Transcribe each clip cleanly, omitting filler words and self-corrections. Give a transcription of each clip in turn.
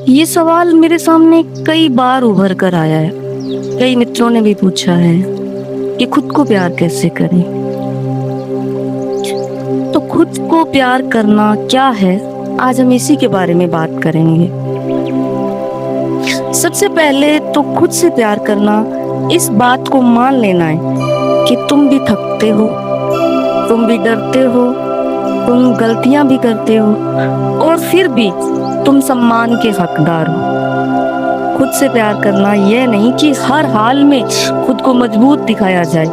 ये सवाल मेरे सामने कई बार उभर कर आया है। कई मित्रों ने भी पूछा है कि खुद को प्यार कैसे करें। तो खुद को प्यार करना क्या है, आज हम इसी के बारे में बात करेंगे। सबसे पहले तो खुद से प्यार करना इस बात को मान लेना है कि तुम भी थकते हो, तुम भी डरते हो, तुम गलतियां भी करते हो और फिर भी तुम सम्मान के हकदार हो। खुद से प्यार करना यह नहीं कि हर हाल में खुद को मजबूत दिखाया जाए,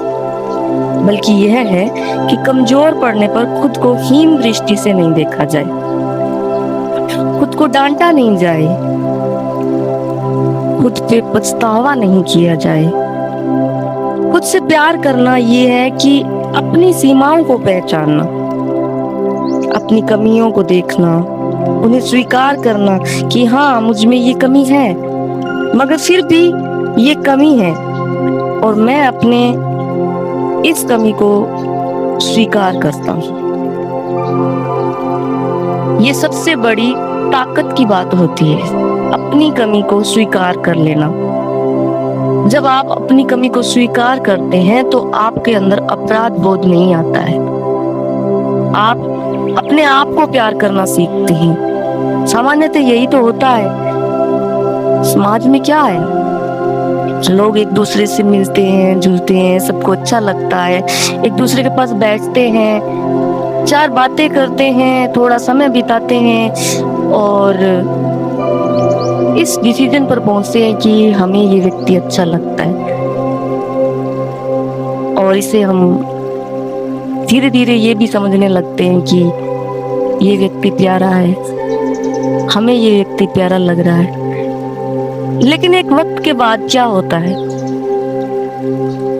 बल्कि यह है कि कमजोर पड़ने पर खुद को हीन दृष्टि से नहीं देखा जाए, खुद को डांटा नहीं जाए, खुद पे पछतावा नहीं किया जाए। खुद से प्यार करना यह है कि अपनी सीमाओं को पहचानना, अपनी कमियों को देखना, उन्हें स्वीकार करना कि हाँ, मुझ में ये कमी है, मगर फिर भी ये कमी है और मैं अपने इस कमी को स्वीकार करता हूँ। ये सबसे बड़ी ताकत की बात होती है, अपनी कमी को स्वीकार कर लेना। जब आप अपनी कमी को स्वीकार करते हैं तो आपके अंदर अपराध बोध नहीं आता है, आप अपने आप को प्यार करना सीखते हैं। सामान्यतः यही तो होता है। समाज में क्या है, लोग एक दूसरे से मिलते हैं, जुलते हैं, सबको अच्छा लगता है, एक दूसरे के पास बैठते हैं, चार बातें करते हैं, थोड़ा समय बिताते हैं और इस डिसीजन पर पहुंचते हैं कि हमें ये व्यक्ति अच्छा लगता है और इसे हम धीरे धीरे ये भी समझने लगते हैं कि ये व्यक्ति प्यारा है, हमें ये व्यक्ति प्यारा लग रहा है। लेकिन एक वक्त के बाद क्या होता है,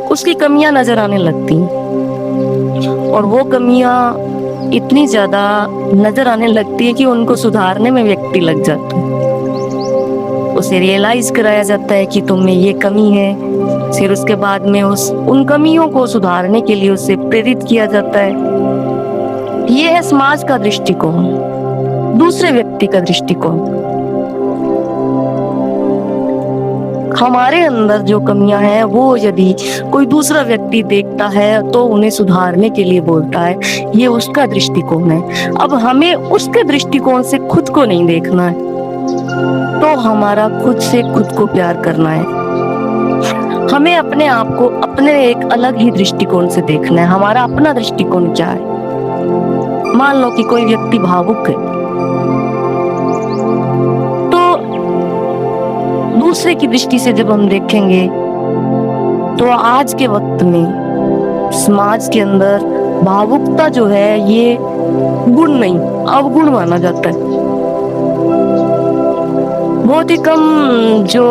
उसकी कमियां नजर आने लगती और वो कमियां इतनी ज्यादा नजर आने लगती है कि उनको सुधारने में व्यक्ति लग जाता है। उसे रियलाइज कराया जाता है कि तुम में ये कमी है, फिर उसके बाद में उन कमियों को सुधारने के लिए उसे प्रेरित किया जाता है। ये है समाज का दृष्टिकोण, दूसरे व्यक्ति का दृष्टिकोण। हमारे अंदर जो कमियां हैं वो यदि कोई दूसरा व्यक्ति देखता है तो उन्हें सुधारने के लिए बोलता है, ये उसका दृष्टिकोण है। अब हमें उसके दृष्टिकोण से खुद को नहीं देखना है, तो हमारा खुद से खुद को प्यार करना है। हमें अपने आप को अपने एक अलग ही दृष्टिकोण से देखना है। हमारा अपना दृष्टिकोण क्या है। मान लो कि कोई व्यक्ति भावुक है, तो दूसरे की दृष्टि से जब हम देखेंगे तो आज के वक्त में समाज के अंदर भावुकता जो है ये गुण नहीं, अवगुण माना जाता है। बहुत ही कम जो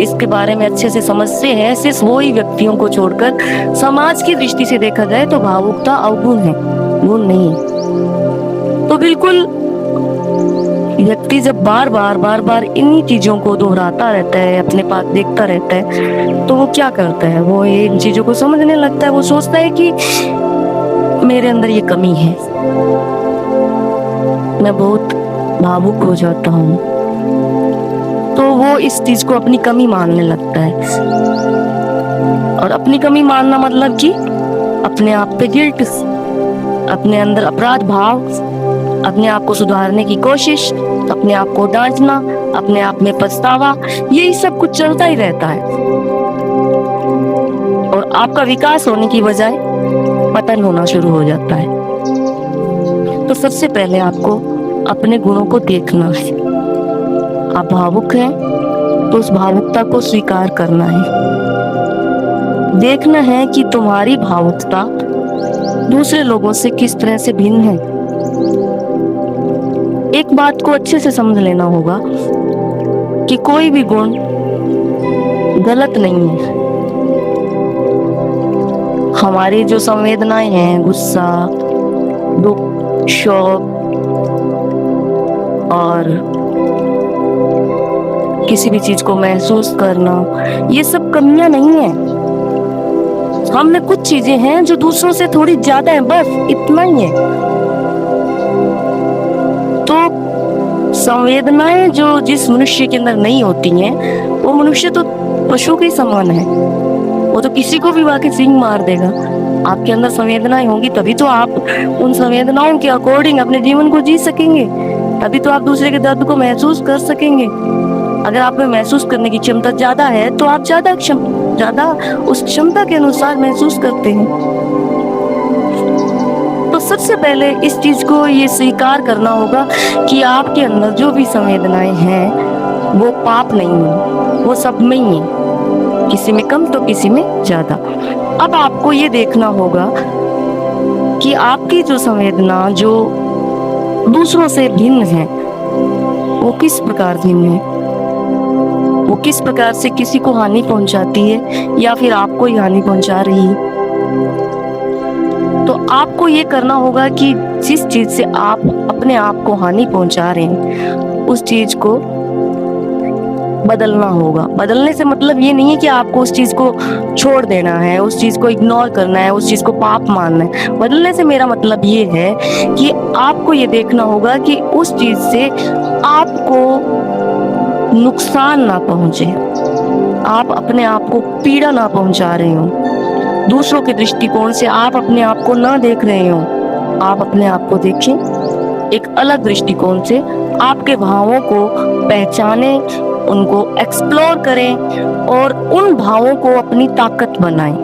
इसके बारे में अच्छे से समझते हैं, सिर्फ वो ही व्यक्तियों को छोड़कर समाज की दृष्टि से देखा जाए तो भावुकता अवगुण है, गुण नहीं है। तो बिल्कुल व्यक्ति जब बार बार इन्हीं चीजों को दोहराता रहता है, अपने पास देखता रहता है, तो वो क्या करता है, वो इन चीजों को समझने लगता है। वो सोचता है कि मेरे अंदर ये कमी है, मैं बहुत भावुक हो जाता हूँ, तो वो इस चीज को अपनी कमी मानने लगता है। और अपनी कमी मानना मतलब कि अपने आप पे गिल्ट, अपने अंदर अपराध भाव, अपने आप को सुधारने की कोशिश, अपने आप को डांटना, अपने आप में पछतावा, यही सब कुछ चलता ही रहता है और आपका विकास होने की बजाय पतन होना शुरू हो जाता है। तो सबसे पहले आपको अपने गुणों को देखना है। आप भावुक हैं तो उस भावुकता को स्वीकार करना है। देखना है कि तुम्हारी भावुकता दूसरे लोगों से किस तरह से भिन्न है। एक बात को अच्छे से समझ लेना होगा कि कोई भी गुण गलत नहीं है। हमारी जो संवेदनाएं हैं, गुस्सा, दुख, शौक और किसी भी चीज को महसूस करना, ये सब कमियां नहीं है। हम में कुछ चीजें हैं जो दूसरों से थोड़ी ज्यादा है, बस इतना ही है। तो संवेदनाएं जो जिस मनुष्य के अंदर नहीं होती हैं, वो मनुष्य तो पशु के समान है, वो तो किसी को भी वाके सींग मार देगा। आपके अंदर संवेदनाएं होंगी तभी तो आप उन संवेदनाओं के अकॉर्डिंग अपने जीवन को जी सकेंगे, तभी तो आप दूसरे के दर्द को महसूस कर सकेंगे। अगर आप में महसूस करने की क्षमता ज्यादा है तो आप ज्यादा उस क्षमता के अनुसार महसूस करते हैं। तो सबसे पहले इस चीज को ये स्वीकार करना होगा कि आपके अंदर जो भी संवेदनाएं हैं वो पाप नहीं है, वो सब में ही है, किसी में कम तो किसी में ज्यादा। अब आपको ये देखना होगा कि आपकी जो संवेदना जो दूसरों से भिन्न है वो किस प्रकार भिन्न है, वो किस प्रकार से किसी को हानि पहुंचाती है या फिर आपको ही हानि पहुंचा रही है। तो आपको ये करना होगा कि जिस चीज से आप अपने आप को हानि पहुंचा रहे हैं उस चीज को बदलना होगा। बदलने से मतलब ये नहीं है कि आपको उस चीज को छोड़ देना है, उस चीज को इग्नोर करना है, उस चीज को पाप मानना है। बदलने से मेरा मतलब ये है कि आपको ये देखना होगा कि उस चीज से आपको नुकसान ना पहुंचे, आप अपने आप को पीड़ा ना पहुंचा रहे हो, दूसरों के दृष्टिकोण से आप अपने आप को ना देख रहे हो। आप अपने आप को देखें एक अलग दृष्टिकोण से, आपके भावों को पहचानें, उनको एक्सप्लोर करें और उन भावों को अपनी ताकत बनाएं।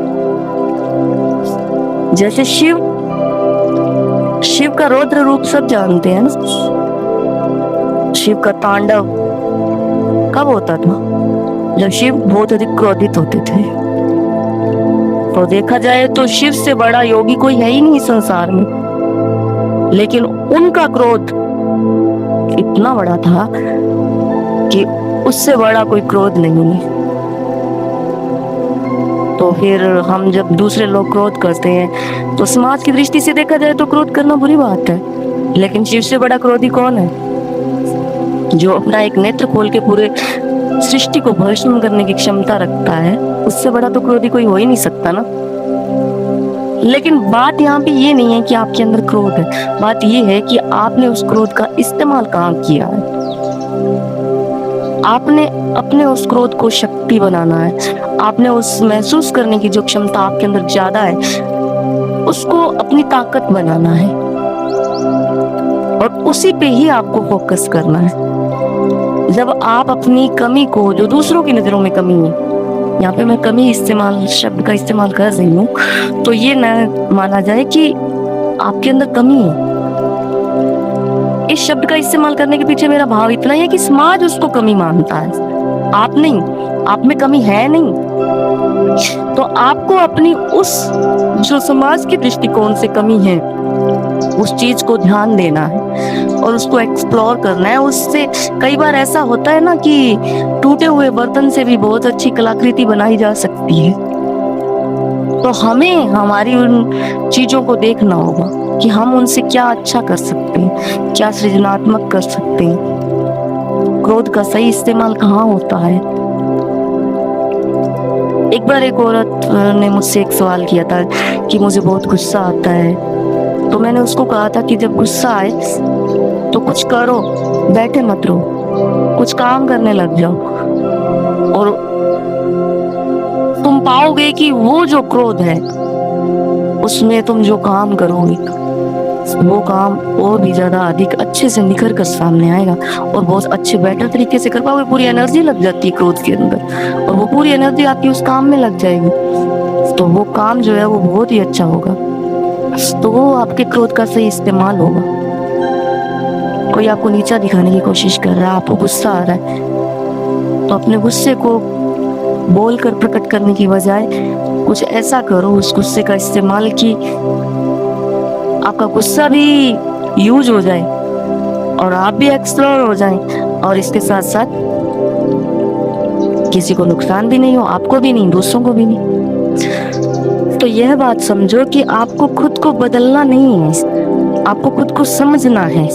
जैसे शिव का रौद्र रूप सब जानते हैं ना। शिव का तांडव कब होता था? जब शिव बहुत अधिक क्रोधित होते थे। तो देखा जाए तो शिव से बड़ा योगी कोई है ही नहीं संसार में, लेकिन उनका क्रोध इतना बड़ा था कि उससे बड़ा कोई क्रोध नहीं है। तो फिर हम जब दूसरे लोग क्रोध करते हैं तो समाज की दृष्टि से देखा जाए तो क्रोध करना बुरी बात है, लेकिन शिव से बड़ा क्रोधी कौन है? जो अपना एक नेत्र खोल के पूरे सृष्टि को भस्म करने की क्षमता रखता है, उससे बड़ा तो क्रोधी कोई हो ही नहीं सकता ना। लेकिन बात यहाँ पे ये नहीं है कि आपके अंदर क्रोध है, बात ये है कि आपने उस क्रोध का इस्तेमाल कहाँ किया है। आपने अपने उस क्रोध को शक्ति बनाना है, आपने उस महसूस करने की जो क्षमता आपके अंदर ज्यादा है उसको अपनी ताकत बनाना है और उसी पे ही आपको फोकस करना है। जब आप अपनी कमी को, जो दूसरों की नजरों में कमी है, यहाँ पे मैं कमी शब्द का इस्तेमाल कर रही हूँ, तो ये न माना जाए कि आपके अंदर कमी है। इस शब्द का इस्तेमाल करने के पीछे मेरा भाव इतना ही है कि समाज उसको कमी मानता है, आप नहीं, आप में कमी है नहीं। तो आपको अपनी उस जो समाज के दृष्टिकोण से कमी है उस चीज को ध्यान देना है और उसको एक्सप्लोर करना है। उससे कई बार ऐसा होता है ना कि टूटे हुए बर्तन से भी बहुत अच्छी कलाकृति बनाई जा सकती है। तो हमें हमारी उन चीजों को देखना होगा कि हम उनसे क्या अच्छा कर सकते हैं, क्या सृजनात्मक कर सकते हैं। क्रोध का सही इस्तेमाल कहाँ होता है। एक बार एक औरत ने मुझसे एक सवाल किया था कि मुझे बहुत गुस्सा आता है, तो मैंने उसको कहा था कि जब गुस्सा आए तो कुछ करो, बैठे मत रहो, कुछ काम करने लग जाओ और तुम पाओगे कि वो जो क्रोध है उसमें तुम जो काम करोगे वो काम और भी ज्यादा अधिक अच्छे से निखर कर सामने आएगा और बहुत अच्छे बेटर तरीके से कर पाओगे। पूरी एनर्जी लग जाती है क्रोध के अंदर और वो पूरी एनर्जी आपकी उस काम में लग जाएगी, तो वो काम जो है वो बहुत ही अच्छा होगा। तो वो आपके क्रोध का सही इस्तेमाल होगा। कोई आपको नीचा दिखाने की कोशिश कर रहा है, आपको गुस्सा आ रहा है, तो अपने गुस्से को बोलकर प्रकट करने की बजाय कुछ ऐसा करो उस गुस्से का इस्तेमाल कि आपका गुस्सा भी यूज हो जाए और आप भी एक्सप्लोर हो जाएं और इसके साथ साथ किसी को नुकसान भी नहीं हो, आपको भी नहीं, दूसरों को भी नहीं। तो यह बात समझो कि आपको खुद को बदलना नहीं है, आपको खुद को समझना है,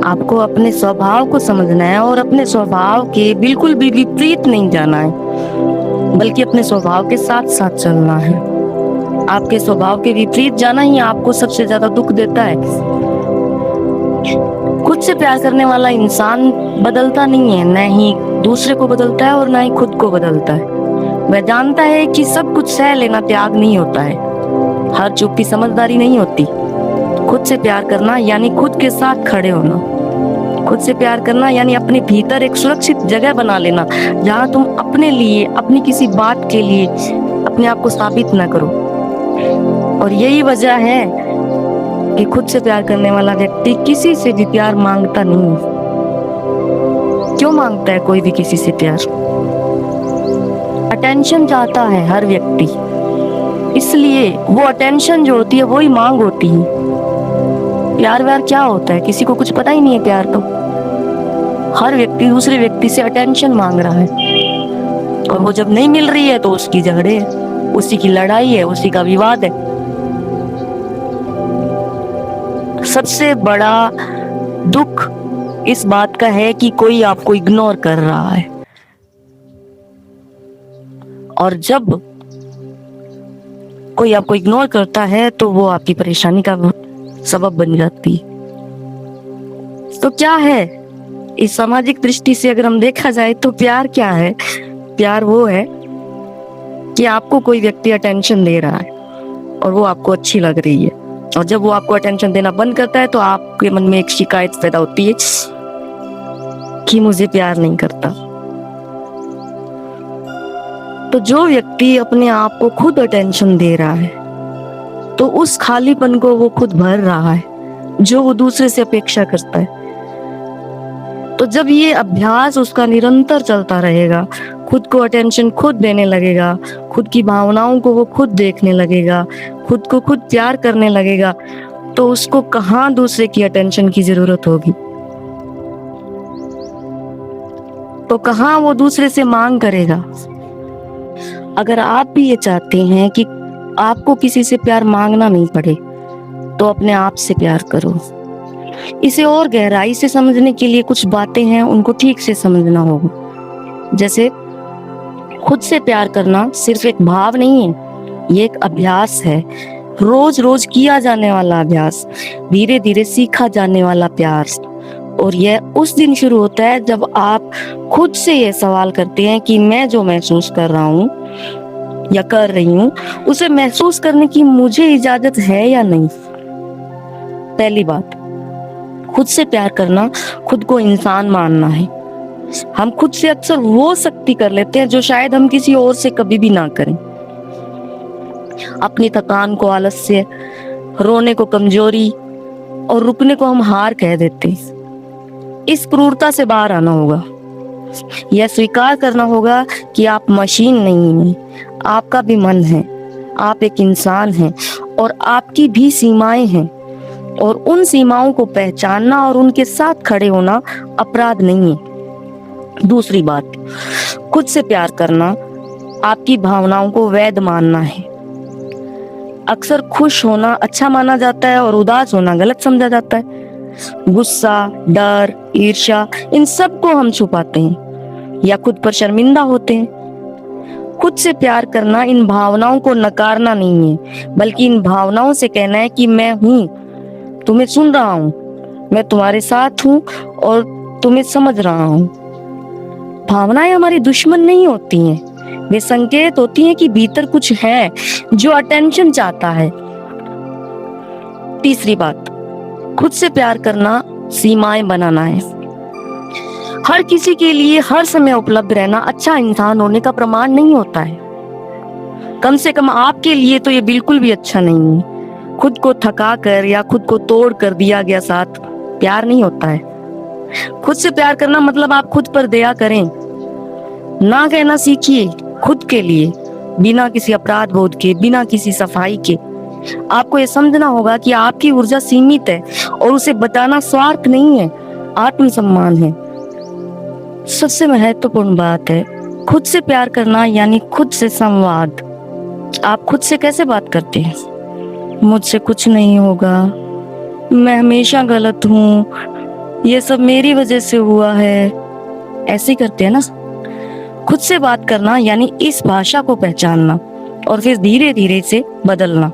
आपको अपने स्वभाव को समझना है और अपने स्वभाव के बिल्कुल भी विपरीत नहीं जाना है, बल्कि अपने स्वभाव के साथ साथ चलना है। आपके स्वभाव के विपरीत जाना ही आपको सबसे ज्यादा दुख देता है। खुद से प्यार करने वाला इंसान बदलता नहीं है, न ही दूसरे को बदलता है और न ही खुद को बदलता है। वह जानता है कि सब कुछ सह लेना त्याग नहीं होता है, हर चूक की समझदारी नहीं होती। खुद से प्यार करना यानी खुद के साथ खड़े होना। खुद से प्यार करना यानी अपने भीतर एक सुरक्षित जगह बना लेना, जहाँ तुम अपने लिए, अपनी किसी बात के लिए अपने आप को साबित न करो। और यही वजह है कि खुद से प्यार करने वाला व्यक्ति किसी से भी प्यार मांगता नहीं है। क्यों मांगता है कोई भी किसी से प्यार? अटेंशन चाहता है हर व्यक्ति, इसलिए वो अटेंशन जो होती है वो ही मांग होती है। प्यार व्यार क्या होता है किसी को कुछ पता ही नहीं है। प्यार तो हर व्यक्ति दूसरे व्यक्ति से अटेंशन मांग रहा है, और वो जब नहीं मिल रही है तो उसकी झगड़े है, उसी की लड़ाई है, उसी का विवाद है। सबसे बड़ा दुख इस बात का है कि कोई आपको इग्नोर कर रहा है, और जब कोई आपको इग्नोर करता है तो वो आपकी परेशानी का सबब बन जाती है। तो क्या है इस सामाजिक दृष्टि से अगर हम देखा जाए तो प्यार क्या है? प्यार वो है कि आपको कोई व्यक्ति अटेंशन दे रहा है और वो आपको अच्छी लग रही है, और जब वो आपको अटेंशन देना बंद करता है तो आपके मन में एक शिकायत पैदा होती है कि मुझे प्यार नहीं करता। तो जो व्यक्ति अपने आप को खुद अटेंशन दे रहा है तो उस खालीपन को वो खुद भर रहा है जो वो दूसरे से अपेक्षा करता है। तो जब ये अभ्यास उसका निरंतर चलता रहेगा, खुद को अटेंशन खुद देने लगेगा, खुद की भावनाओं को वो खुद देखने लगेगा, खुद को खुद प्यार करने लगेगा, तो उसको कहाँ दूसरे की अटेंशन की जरूरत होगी? तो कहाँ वो दूसरे से मांग करेगा? अगर आप भी ये चाहते हैं कि आपको किसी से प्यार मांगना नहीं पड़े, तो अपने आप से प्यार करो। इसे और गहराई से समझने के लिए कुछ बातें हैं, उनको ठीक से समझना होगा। जैसे खुद से प्यार करना सिर्फ एक भाव नहीं है, ये एक अभ्यास है, रोज रोज किया जाने वाला अभ्यास, धीरे धीरे सीखा जाने वाला प्यार। और यह उस दिन शुरू होता है जब आप खुद से ये सवाल करते हैं कि मैं जो महसूस कर रहा हूँ या कर रही हूँ, उसे महसूस करने की मुझे इजाजत है या नहीं। पहली बात, खुद से प्यार करना खुद को इंसान मानना है। हम खुद से अक्सर वो शक्ति कर लेते हैं जो शायद हम किसी और से कभी भी ना करें। अपनी थकान को आलस्य, रोने को कमजोरी और रुकने को हम हार कह देते हैं। इस क्रूरता से बाहर आना होगा, यह स्वीकार करना होगा कि आप मशीन नहीं हैं, आपका भी मन है, आप एक इंसान हैं और आपकी भी सीमाएं हैं, और उन सीमाओं को पहचानना और उनके साथ खड़े होना अपराध नहीं है। दूसरी बात, खुद से प्यार करना आपकी भावनाओं को वैध मानना है। अक्सर खुश होना अच्छा माना जाता है और उदास होना गलत समझा जाता है। गुस्सा, डर, ईर्ष्या, इन सब को हम छुपाते हैं या खुद पर शर्मिंदा होते हैं। खुद से प्यार करना इन भावनाओं को नकारना नहीं है, बल्कि इन भावनाओं से कहना है कि मैं हूँ, तुम्हें सुन रहा हूँ, मैं तुम्हारे साथ हूँ और तुम्हें समझ रहा हूँ। भावनाएं हमारी दुश्मन नहीं होती हैं, वे संकेत होती हैं कि भीतर कुछ है जो अटेंशन चाहता है। तीसरी बात, खुद से प्यार करना सीमाएं बनाना है। हर किसी के लिए हर समय उपलब्ध रहना अच्छा इंसान होने का प्रमाण नहीं होता है। कम से कम आपके लिए तो ये बिल्कुल भी अच्छा नहीं है। खुद को थका कर या खुद को तोड़ कर दिया गया साथ प्यार नहीं होता है। खुद से प्यार करना मतलब आप खुद पर दया करें, ना कहना सीखिए खुद के लिए, बिना किसी अपराध बोध के, बिना किसी सफाई के। आपको ये समझना होगा कि आपकी ऊर्जा सीमित है और उसे बताना स्वार्थ नहीं है, आत्मसम्मान है। सबसे महत्वपूर्ण बात है, खुद से प्यार करना यानी खुद से संवाद। आप खुद से कैसे बात करते हैं? मुझसे कुछ नहीं होगा, मैं हमेशा गलत हूँ, ये सब मेरी वजह से हुआ है, ऐसे करते हैं ना। खुद से बात करना यानी इस भाषा को पहचानना और फिर धीरे धीरे से बदलना।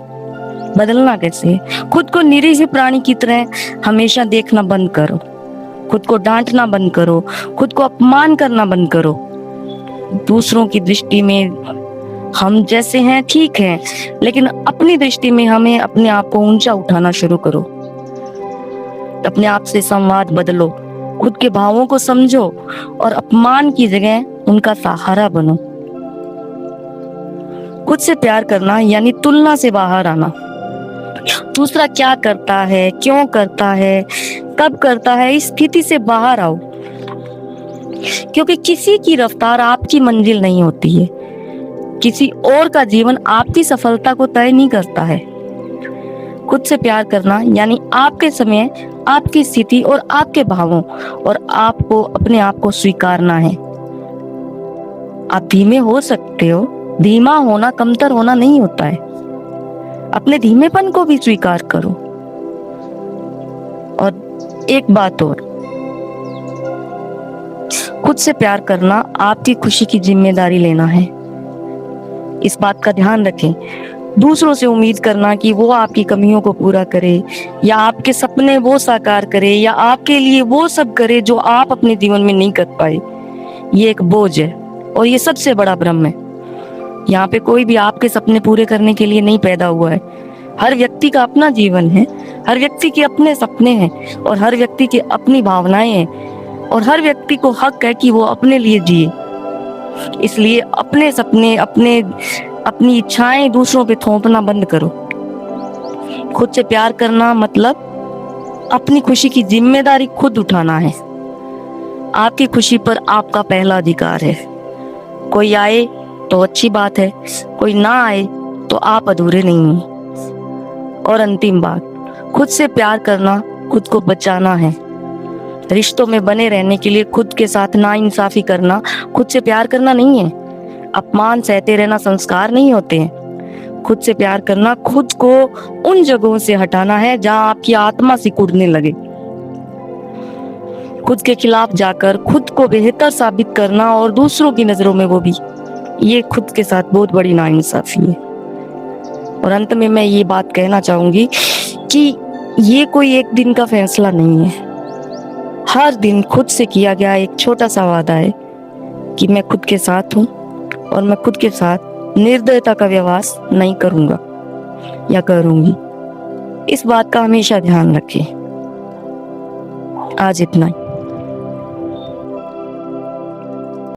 बदलना कैसे है? खुद को निरीह प्राणी की तरह हमेशा देखना बंद करो, खुद को डांटना बंद करो, खुद को अपमान करना बंद करो। दूसरों की दृष्टि में हम जैसे हैं ठीक हैं, लेकिन अपनी दृष्टि में हमें अपने आप को ऊंचा उठाना शुरू करो। अपने आप से संवाद बदलो, खुद के भावों को समझो और अपमान की जगह उनका सहारा बनो। खुद से प्यार करना यानी तुलना से बाहर आना। दूसरा क्या करता है, क्यों करता है, कब करता है, इस स्थिति से बाहर आओ, क्योंकि किसी की रफ्तार आपकी मंजिल नहीं होती है। किसी और का जीवन आपकी सफलता को तय नहीं करता है। खुद से प्यार करना यानी आपके समय, आपकी स्थिति और आपके भावों और आपको अपने आप को स्वीकारना है। आप धीमे हो सकते हो, धीमा होना कमतर होना नहीं होता है। अपने धीमेपन को भी स्वीकार करो। और एक बात और, खुद से प्यार करना आपकी खुशी की जिम्मेदारी लेना है। इस बात का ध्यान रखें। दूसरों से उम्मीद करना कि वो आपकी कमियों को पूरा करे या आपके सपने वो साकार करे या आपके लिए वो सब करे जो आप अपने जीवन में नहीं कर पाए, ये एक बोझ है और ये सबसे बड़ा भ्रम है। यहाँ पे कोई भी आपके सपने पूरे करने के लिए नहीं पैदा हुआ है। हर व्यक्ति का अपना जीवन है, हर व्यक्ति के अपने सपने हैं और हर व्यक्ति की अपनी भावनाएं हैं और हर व्यक्ति को हक है कि वो अपने लिए जिए। इसलिए अपने सपने, अपनी इच्छाएं दूसरों पे थोपना बंद करो। खुद से प्यार करना मतलब अपनी खुशी की जिम्मेदारी खुद उठाना है। आपकी खुशी पर आपका पहला अधिकार है। कोई आए तो अच्छी बात है, कोई ना आए तो आप अधूरे नहीं हो। और अंतिम बात, खुद से प्यार करना खुद को बचाना है। रिश्तों में बने रहने के लिए खुद के साथ नाइंसाफी करना खुद से प्यार करना नहीं है। अपमान सहते रहना संस्कार नहीं होते हैं। खुद से प्यार करना खुद को उन जगहों से हटाना है जहां आपकी आत्मा सिकुड़ने लगे। खुद के खिलाफ जाकर खुद को बेहतर साबित करना और दूसरों की नजरों में वो भी, ये खुद के साथ बहुत बड़ी नाइंसाफी है। और अंत में मैं ये बात कहना चाहूंगी कि ये कोई एक दिन का फैसला नहीं है। हर दिन खुद से किया गया एक छोटा सा वादा है कि मैं खुद के साथ हूँ और मैं खुद के साथ निर्दयता का व्यवहार नहीं करूंगा या करूंगी। इस बात का हमेशा ध्यान रखें। आज इतना ही।